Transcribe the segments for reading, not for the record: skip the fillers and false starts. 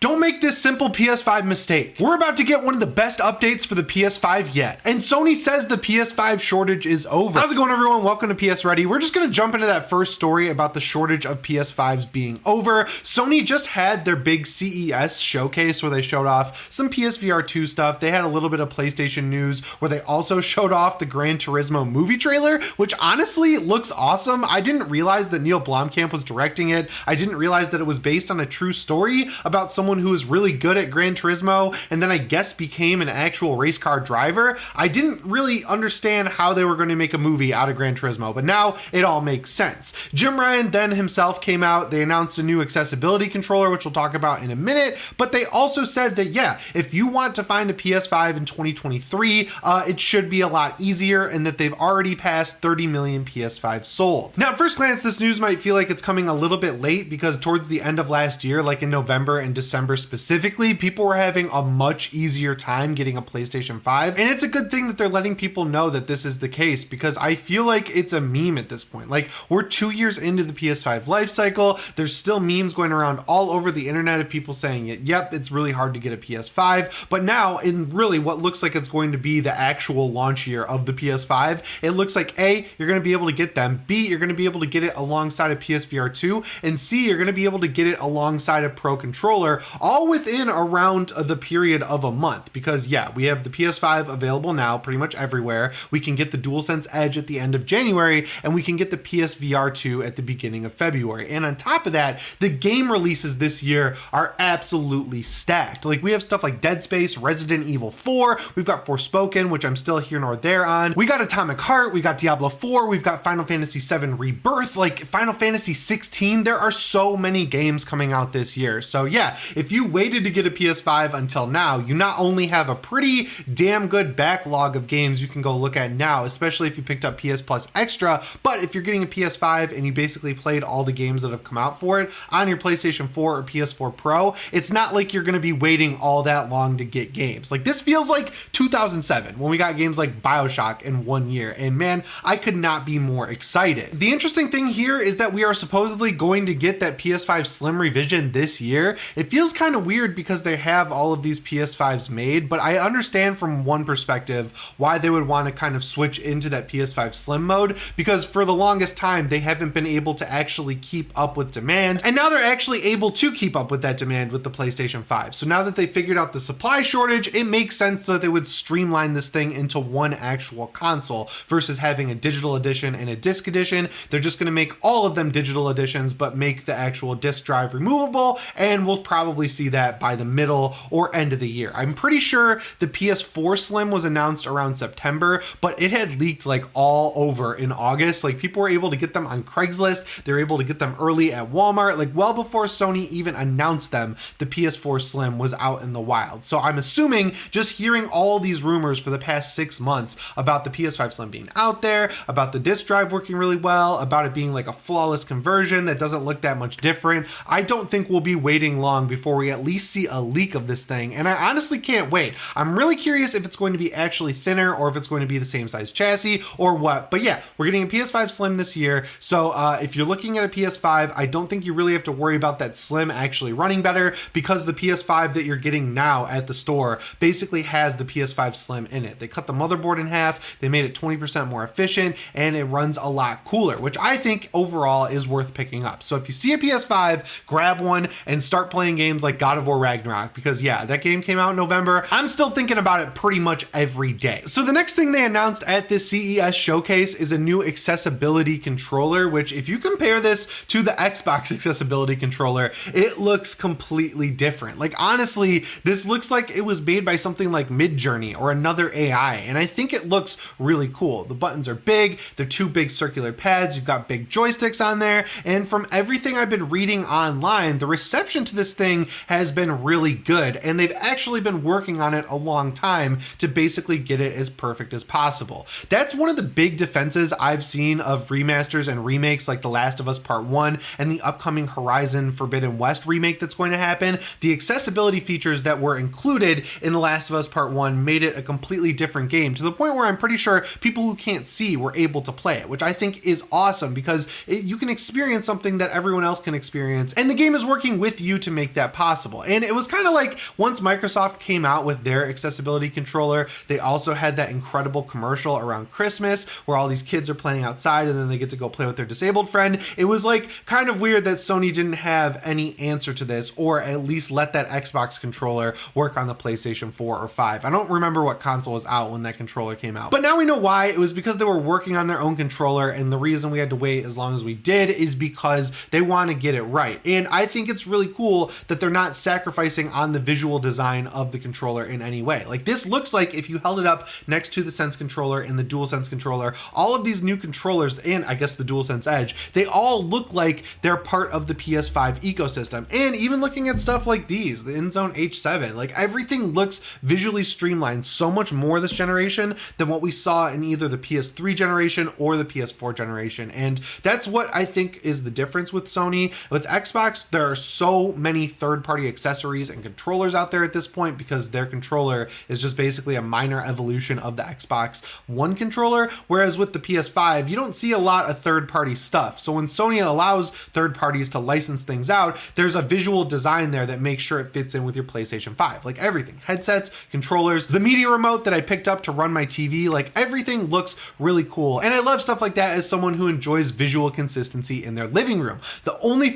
Don't make this simple PS5 mistake. We're about to get one of the best updates for the PS5 yet, and Sony says the PS5 shortage is over. How's it going, everyone? Welcome to PSReady. We're just gonna jump into that first story about the shortage of PS5s being over. Sony just had their big CES showcase where they showed off some PSVR 2 stuff. They had a little bit of PlayStation news where they also showed off the Gran Turismo movie trailer, which honestly looks awesome. I didn't realize that Neil Blomkamp was directing it. I didn't realize that it was based on a true story about someone who was really good at Gran Turismo and then I guess became an actual race car driver. I didn't really understand how they were going to make a movie out of Gran Turismo, but now it all makes sense. Jim Ryan then himself came out. They announced a new accessibility controller, which we'll talk about in a minute, but they also said that, yeah, if you want to find a PS5 in 2023, it should be a lot easier, and that they've already passed 30 million PS5 sold. Now, at first glance, this news might feel like it's coming a little bit late because towards the end of last year, like in November and December specifically, people were having a much easier time getting a PlayStation 5. And it's a good thing that they're letting people know that this is the case, because I feel like it's a meme at this point. Like, we're 2 years into the PS5 life cycle. There's still memes going around all over the internet of people saying, yep, it's really hard to get a PS5. But now, in really what looks like it's going to be the actual launch year of the PS5, it looks like A, you're going to be able to get them, B, you're going to be able to get it alongside a PSVR 2, and C, you're going to be able to get it alongside a Pro controller, all within around the period of a month. Because yeah, we have the PS5 available now pretty much everywhere. We can get the DualSense Edge at the end of January, and we can get the PSVR 2 at the beginning of February. And on top of that, the game releases this year are absolutely stacked. Like, we have stuff like Dead Space, Resident Evil 4, we've got Forspoken, which I'm still here nor there on. We got Atomic Heart, we got Diablo 4, we've got Final Fantasy 7 Rebirth, like Final Fantasy 16. There are so many games coming out this year. So yeah, if you waited to get a PS5 until now, you not only have a pretty damn good backlog of games you can go look at now, especially if you picked up PS Plus Extra, but if you're getting a PS5 and you basically played all the games that have come out for it on your PlayStation 4 or PS4 Pro, it's not like you're going to be waiting all that long to get games. Like, this feels like 2007 when we got games like BioShock in 1 year, and man, I could not be more excited. The interesting thing here is that we are supposedly going to get that PS5 Slim revision this year. It feels kind of weird because they have all of these PS5s made, but I understand from one perspective why they would want to kind of switch into that PS5 Slim mode, because for the longest time they haven't been able to actually keep up with demand, and now they're actually able to keep up with that demand with the PlayStation 5. So now that they figured out the supply shortage, it makes sense that they would streamline this thing into one actual console versus having a digital edition and a disc edition. They're just going to make all of them digital editions, but make the actual disc drive removable, and we'll probably see that by the middle or end of the year. I'm pretty sure the PS4 Slim was announced around September, but it had leaked like all over in August. Like, people were able to get them on Craigslist. They were able to get them early at Walmart, like well before Sony even announced them. The PS4 Slim was out in the wild. So I'm assuming, just hearing all these rumors for the past 6 months about the PS5 Slim being out there, about the disc drive working really well, about it being like a flawless conversion that doesn't look that much different, I don't think we'll be waiting long before we at least see a leak of this thing, and I honestly can't wait. I'm really curious if it's going to be actually thinner or if it's going to be the same size chassis or what. But yeah, we're getting a PS5 Slim this year, so if you're looking at a PS5, I don't think you really have to worry about that Slim actually running better, because the PS5 that you're getting now at the store basically has the PS5 Slim in it. They cut the motherboard in half, they made it 20% more efficient, and it runs a lot cooler, which I think overall is worth picking up. So if you see a PS5, grab one and start playing games like God of War Ragnarok, because yeah, that game came out in November. I'm still thinking about it pretty much every day. So the next thing they announced at this CES showcase is a new accessibility controller, which if you compare this to the Xbox accessibility controller, it looks completely different. Like, honestly, this looks like it was made by something like Midjourney or another AI, and I think it looks really cool. The buttons are big, they're two big circular pads, you've got big joysticks on there, and from everything I've been reading online, the reception to this thing has been really good, and they've actually been working on it a long time to basically get it as perfect as possible. That's one of the big defenses I've seen of remasters and remakes like The Last of Us Part 1 and the upcoming Horizon Forbidden West remake that's going to happen. The accessibility features that were included in The Last of Us Part 1 made it a completely different game, to the point where I'm pretty sure people who can't see were able to play it, which I think is awesome, because you can experience something that everyone else can experience, and the game is working with you to make that that possible. And it was kind of like once Microsoft came out with their accessibility controller, they also had that incredible commercial around Christmas where all these kids are playing outside and then they get to go play with their disabled friend. It was like kind of weird that Sony didn't have any answer to this, or at least let that Xbox controller work on the PlayStation 4 or 5. I don't remember what console was out when that controller came out, but now we know why. It was because they were working on their own controller, and the reason we had to wait as long as we did is because they want to get it right. And I think it's really cool that they're not sacrificing on the visual design of the controller in any way. Like, this looks like if you held it up next to the Sense controller and the DualSense controller, all of these new controllers, and I guess the DualSense Edge, they all look like they're part of the PS5 ecosystem. And even looking at stuff like these, the InZone H7, like everything looks visually streamlined so much more this generation than what we saw in either the PS3 generation or the PS4 generation. And that's what I think is the difference with Sony. With Xbox, there are so many third-party accessories and controllers out there at this point because their controller is just basically a minor evolution of the Xbox One controller, whereas with the PS5, you don't see a lot of third-party stuff. So when Sony allows third parties to license things out, there's a visual design there that makes sure it fits in with your PlayStation 5. Like everything, headsets, controllers, the media remote that I picked up to run my TV, like everything looks really cool. And I love stuff like that as someone who enjoys visual consistency in their living room. The only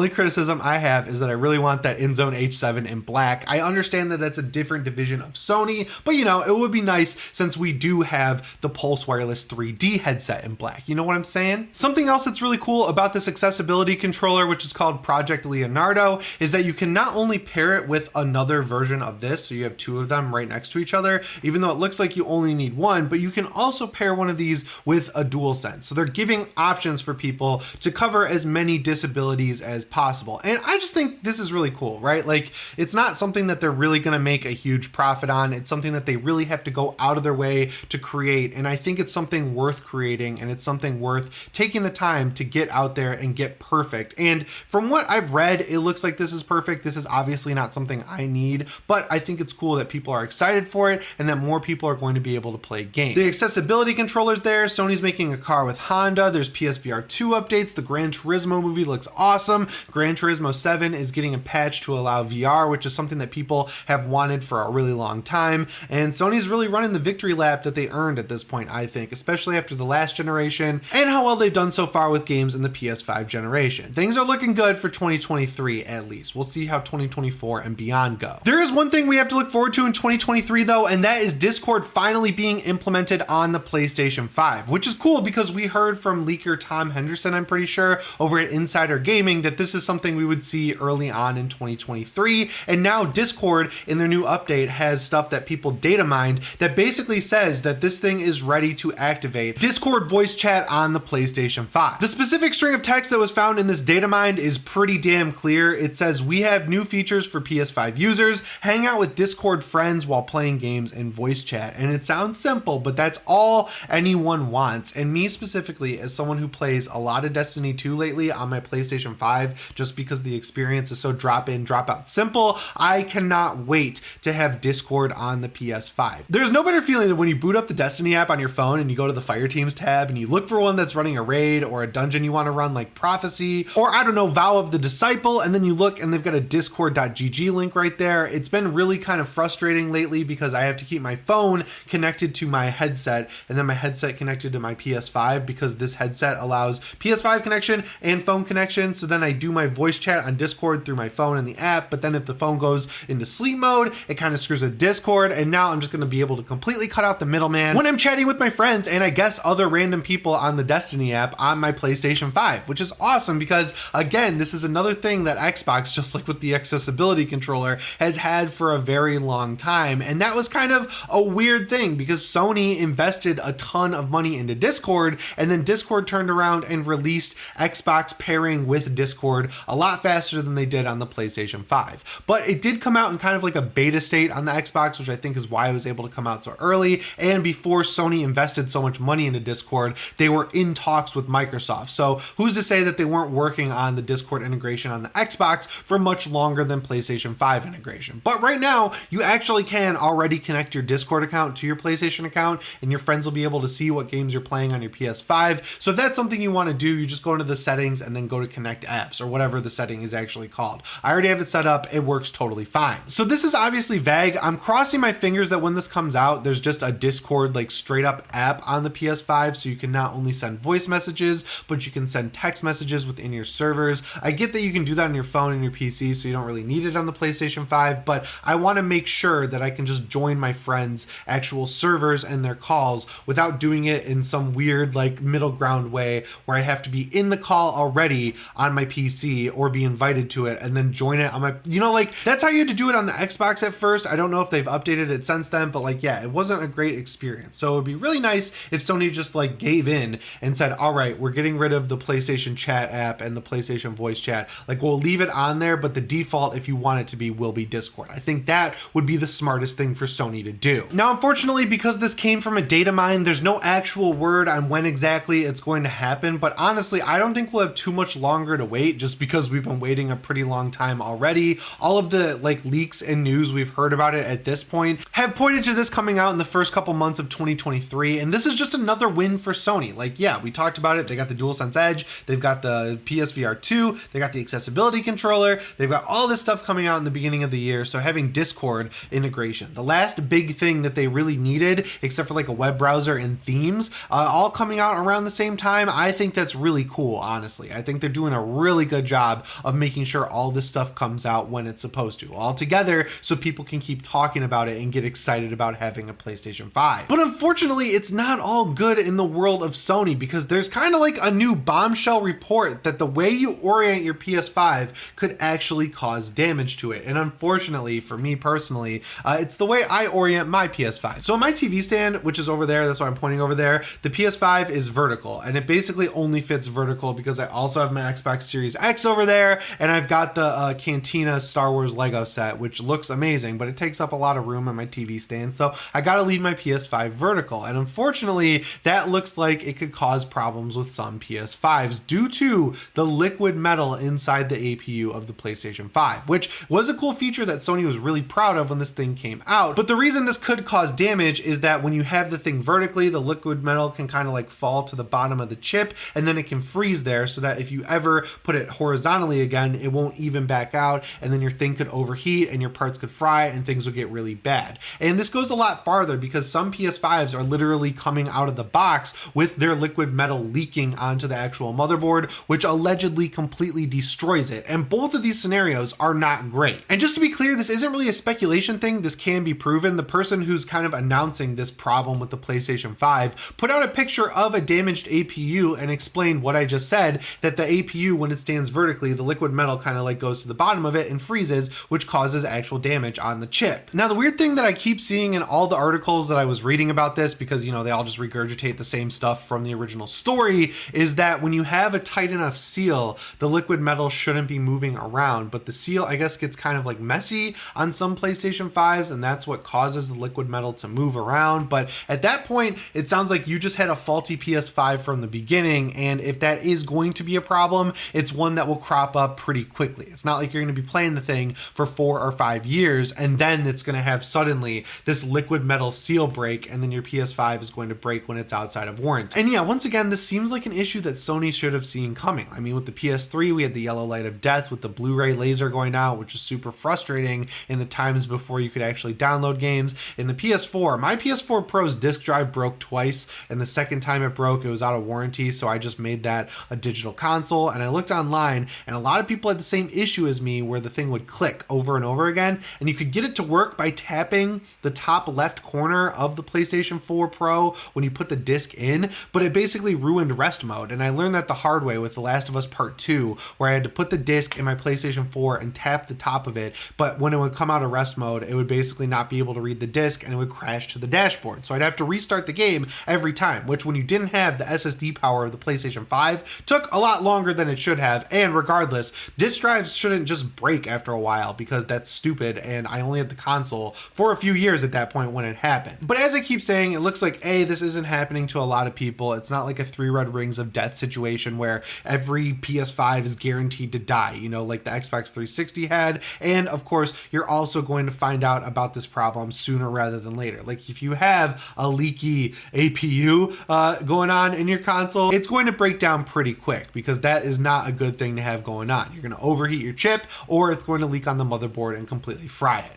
criticism I have is that I really want that InZone H7 in black. I understand that that's a different division of Sony, but you know, it would be nice since we do have the Pulse Wireless 3D headset in black. You know what I'm saying? Something else that's really cool about this accessibility controller, which is called Project Leonardo, is that you can not only pair it with another version of this, so you have two of them right next to each other, even though it looks like you only need one, but you can also pair one of these with a DualSense. So they're giving options for people to cover as many disabilities as possible. And I just think this is really cool, right? Like, it's not something that they're really going to make a huge profit on. It's something that they really have to go out of their way to create. And I think it's something worth creating, and it's something worth taking the time to get out there and get perfect. And from what I've read, it looks like this is perfect. This is obviously not something I need, but I think it's cool that people are excited for it and that more people are going to be able to play games. The accessibility controllers there, Sony's making a car with Honda. There's PSVR 2 updates. The Gran Turismo movie looks awesome. Gran Turismo 7 is getting a patch to allow VR, which is something that people have wanted for a really long time. And Sony's really running the victory lap that they earned at this point, I think, especially after the last generation and how well they've done so far with games in the PS5 generation. Things are looking good for 2023 at least. We'll see how 2024 and beyond go. There is one thing we have to look forward to in 2023 though, and that is Discord finally being implemented on the PlayStation 5, which is cool because we heard from leaker Tom Henderson, I'm pretty sure, over at Insider Gaming that this is something we would see early on in 2023. And now Discord in their new update has stuff that people data mined that basically says that this thing is ready to activate Discord voice chat on the PlayStation 5. The specific string of text that was found in this data mine is pretty damn clear. It says, "We have new features for PS5 users. Hang out with Discord friends while playing games and voice chat." And it sounds simple, but that's all anyone wants. And me specifically, as someone who plays a lot of Destiny 2 lately on my PlayStation 5, just because the experience is so drop in, drop out simple, I cannot wait to have Discord on the PS5. There's no better feeling than when you boot up the Destiny app on your phone and you go to the Fire Teams tab and you look for one that's running a raid or a dungeon you want to run, like Prophecy, or I don't know, Vow of the Disciple, and then you look and they've got a discord.gg link right there. It's been really kind of frustrating lately because I have to keep my phone connected to my headset and then my headset connected to my PS5 because this headset allows PS5 connection and phone connection. So then I do my voice chat on Discord through my phone and the app, but then if the phone goes into sleep mode, it kind of screws with Discord, and now I'm just going to be able to completely cut out the middleman when I'm chatting with my friends and I guess other random people on the Destiny app on my PlayStation 5, which is awesome because, again, this is another thing that Xbox, just like with the accessibility controller, has had for a very long time. And that was kind of a weird thing because Sony invested a ton of money into Discord, and then Discord turned around and released Xbox pairing with Discord a lot faster than they did on the PlayStation 5. But it did come out in kind of like a beta state on the Xbox, which I think is why it was able to come out so early. And before Sony invested so much money into Discord, they were in talks with Microsoft. So who's to say that they weren't working on the Discord integration on the Xbox for much longer than PlayStation 5 integration? But right now, you actually can already connect your Discord account to your PlayStation account, and your friends will be able to see what games you're playing on your PS5. So if that's something you want to do, you just go into the settings and then go to connect apps, or whatever the setting is actually called. I already have it set up. It works totally fine. So this is obviously vague. I'm crossing my fingers that when this comes out, there's just a Discord like straight up app on the PS5. So you can not only send voice messages, but you can send text messages within your servers. I get that you can do that on your phone and your PC, so you don't really need it on the PlayStation 5, but I want to make sure that I can just join my friends' actual servers and their calls without doing it in some weird like middle ground way where I have to be in the call already on my PC or be invited to it and then join it on my, like that's how you had to do it on the Xbox at first. I don't know if they've updated it since then, but like, yeah, it wasn't a great experience. So it'd be really nice if Sony just like gave in and said, all right, we're getting rid of the PlayStation chat app and the PlayStation voice chat. Like we'll leave it on there, but the default, if you want it to be, will be Discord. I think that would be the smartest thing for Sony to do. Now, unfortunately, because this came from a data mine, there's no actual word on when exactly it's going to happen, but honestly, I don't think we'll have too much longer to wait just because we've been waiting a pretty long time already. All of the like leaks and news we've heard about it at this point have pointed to this coming out in the first couple months of 2023, and this is just another win for Sony. Like, yeah, we talked about it. They got the DualSense Edge, they've got the PSVR 2, they got the accessibility controller, they've got all this stuff coming out in the beginning of the year, so having Discord integration, the last big thing that they really needed, except for like a web browser and themes, all coming out around the same time, I think that's really cool, honestly. I think they're doing a really good job of making sure all this stuff comes out when it's supposed to, all together, so people can keep talking about it and get excited about having a PlayStation 5. But unfortunately, it's not all good in the world of Sony, because there's kind of like a new bombshell report that the way you orient your PS5 could actually cause damage to it. And unfortunately, for me personally, it's the way I orient my PS5. So on my TV stand, which is over there, that's why I'm pointing over there, the PS5 is vertical, and it basically only fits vertical because I also have my Xbox Series X over there, and I've got the Cantina Star Wars Lego set, which looks amazing, but it takes up a lot of room on my TV stand, so I gotta leave my PS5 vertical. And unfortunately, that looks like it could cause problems with some PS5s due to the liquid metal inside the APU of the PlayStation 5, which was a cool feature that Sony was really proud of when this thing came out. But the reason this could cause damage is that when you have the thing vertically, the liquid metal can kind of like fall to the bottom of the chip, and then it can freeze there, so that if you ever put it horizontally again, it won't even back out, and then your thing could overheat and your parts could fry and things would get really bad. And this goes a lot farther because some PS5s are literally coming out of the box with their liquid metal leaking onto the actual motherboard, which allegedly completely destroys it. And both of these scenarios are not great. And just to be clear, this isn't really a speculation thing. This can be proven. The person who's kind of announcing this problem with the PlayStation 5 put out a picture of a damaged APU and explained what I just said, that the APU, when it stands vertically, the liquid metal kind of like goes to the bottom of it and freezes, which causes actual damage on the chip. Now, the weird thing that I keep seeing in all the articles that I was reading about this, because they all just regurgitate the same stuff from the original story, is that when you have a tight enough seal, the liquid metal shouldn't be moving around, but the seal, I guess, gets kind of like messy on some PlayStation 5s, and that's what causes the liquid metal to move around. But at that point, it sounds like you just had a faulty PS5 from the beginning, and if that is going to be a problem, it's one that will crop up pretty quickly. It's not like you're going to be playing the thing for 4 or 5 years, and then it's going to have suddenly this liquid metal seal break, and then your PS5 is going to break when it's outside of warranty. And yeah, once again, this seems like an issue that Sony should have seen coming. I mean, with the PS3, we had the yellow light of death with the Blu-ray laser going out, which was super frustrating in the times before you could actually download games. In the PS4, my PS4 Pro's disk drive broke twice, and the second time it broke, it was out of warranty, so I just made that a digital console. And I looked online, and a lot of people had the same issue as me, where the thing would click over and over again, and you could get it to work by tapping the top left corner of the PlayStation 4 Pro when you put the disc in, but it basically ruined rest mode. And I learned that the hard way with The Last of Us Part 2, where I had to put the disc in my PlayStation 4 and tap the top of it, but when it would come out of rest mode, it would basically not be able to read the disc, and it would crash to the dashboard. So I'd have to restart the game every time, which when you didn't have the SSD power of the PlayStation 5, took a lot longer than it should have. And regardless, disk drives shouldn't just break after a while, because that's stupid, and I only had the console for a few years at that point when it happened. But as I keep saying, it looks like this isn't happening to a lot of people. It's not like a 3 red rings of death situation where every PS5 is guaranteed to die, like the Xbox 360 had. And of course, you're also going to find out about this problem sooner rather than later. Like if you have a leaky APU going on in your console, it's going to break down pretty quick, because that is not a good thing to have going on. You're going to overheat overheat your chip, or it's going to leak on the motherboard and completely fry it.